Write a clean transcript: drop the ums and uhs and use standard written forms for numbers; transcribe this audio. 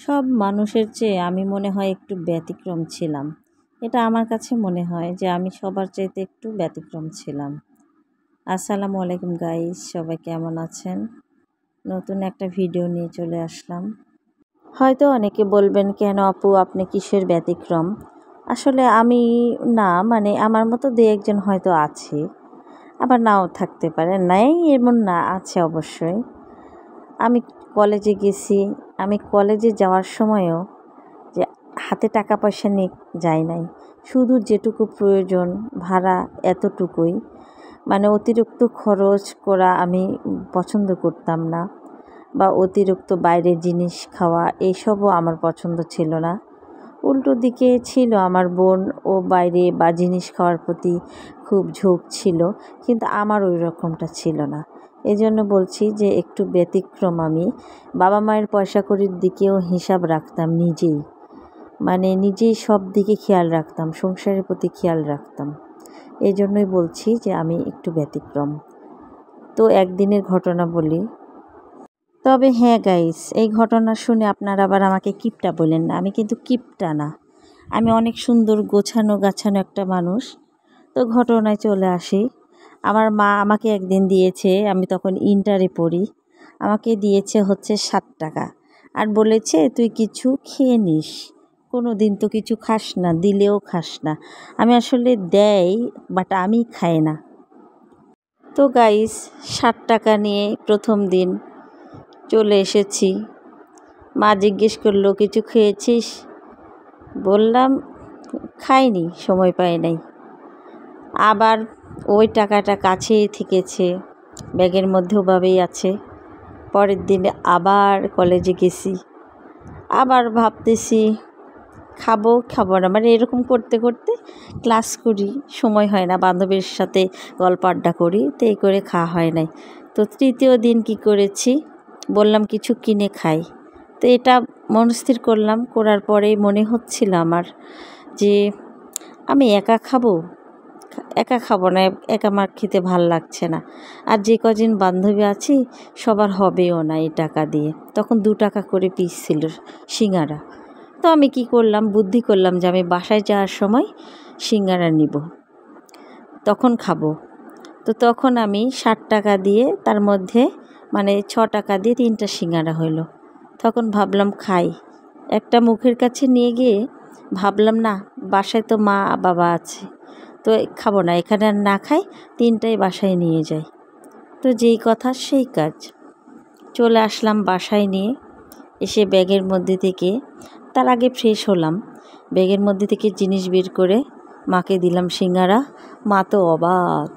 সব মানুষের চেয়ে আমি মনে হয় একটু ব্যতিক্রম ছিলাম। এটা আমার কাছে মনে হয় যে আমি সবার চাইতে একটু ব্যতিক্রম ছিলাম। আসসালামু আলাইকুম গাইস, সবাই কেমন আছেন? নতুন একটা ভিডিও নিয়ে চলে আসলাম। হয়তো অনেকে বলবেন, কেন আপু আপনি কিসের ব্যতিক্রম? আসলে আমি না, মানে আমার মতো দু একজন হয়তো আছে, আবার নাও থাকতে পারে। নাই এমন না, আছে অবশ্যই। আমি কলেজে গেছি, আমি কলেজে যাওয়ার সময়ও যে হাতে টাকা পয়সা নিয়ে যাই নাই, শুধু যেটুকু প্রয়োজন ভাড়া এতটুকুই। মানে অতিরিক্ত খরচ করা আমি পছন্দ করতাম না, বা অতিরিক্ত বাইরের জিনিস খাওয়া এইসবও আমার পছন্দ ছিল না। উল্টো দিকে ছিল আমার বোন, ও বাইরে বা জিনিস খাওয়ার প্রতি খুব ঝোঁক ছিল, কিন্তু আমার ওই রকমটা ছিল না। এই জন্য বলছি যে একটু ব্যতিক্রম আমি। বাবা মায়ের পয়সা কড়ির দিকেও হিসাব রাখতাম নিজেই, মানে নিজেই সব দিকে খেয়াল রাখতাম, সংসারের প্রতি খেয়াল রাখতাম। এই জন্যই বলছি যে আমি একটু ব্যতিক্রম। তো একদিনের ঘটনা বলি। তবে হ্যাঁ গাইস, এই ঘটনা শুনে আপনারা আবার আমাকে কিপটা বলেন না, আমি কিন্তু কিপটা না। আমি অনেক সুন্দর গোছানো গাছানো একটা মানুষ। তো ঘটনায় চলে আসি। আমার মা আমাকে একদিন দিয়েছে, আমি তখন ইন্টারে পড়ি, আমাকে দিয়েছে হচ্ছে 7 টাকা, আর বলেছে তুই কিছু খেয়ে নিস, কোনো দিন তো কিছু খাস না, দিলেও খাস না। আমি আসলে দেয়, বাট আমি খাই না। তো গাইস, 7 টাকা নিয়ে প্রথম দিন চলে এসেছি। মা জিজ্ঞেস করলো, কিছু খেয়েছিস? বললাম খাইনি, সময় পাই নাই। আবার ওই টাকাটা কাছেই থেকেছে, ব্যাগের মধ্যে ওভাবেই আছে। পরের দিন আবার কলেজে গেছি, আবার ভাবতেছি খাবো খাবো না, মানে এরকম করতে করতে ক্লাস করি, সময় হয় না, বান্ধবীর সাথে গল্প আড্ডা করি, তো এই করে খাওয়া হয় নাই। তো তৃতীয় দিন কি করেছি, বললাম কিছু কিনে খাই। তো এটা মনস্থির করলাম, করার পরেই মনে হচ্ছিল আমার যে আমি একা খাবো না, একা আমার খেতে ভাল লাগছে না, আর যে কজন বান্ধবী আছি সবার হবেও না এই টাকা দিয়ে। তখন 2 টাকা করে পিস ছিল সিঙ্গারা। তো আমি কি করলাম, বুদ্ধি করলাম যে আমি বাসায় যাওয়ার সময় সিঙ্গারা নিব, তখন খাবো। তো তখন আমি 60 টাকা দিয়ে, তার মধ্যে মানে 6 টাকা দিয়ে 3টা সিঙ্গারা হইলো। তখন ভাবলাম খাই, একটা মুখের কাছে নিয়ে গিয়ে ভাবলাম না, বাসায় তো মা বাবা আছে, তো খাবো না, এখানে আর না খাই, 3টাই বাসায় নিয়ে যাই। তো যেই কথা সেই কাজ, চলে আসলাম বাসায় নিয়ে। এসে ব্যাগের মধ্যে থেকে, তার আগে ফ্রেশ হলাম, ব্যাগের মধ্যে থেকে জিনিস বের করে মাকে দিলাম সিঙ্গারা। মা তো অবাক,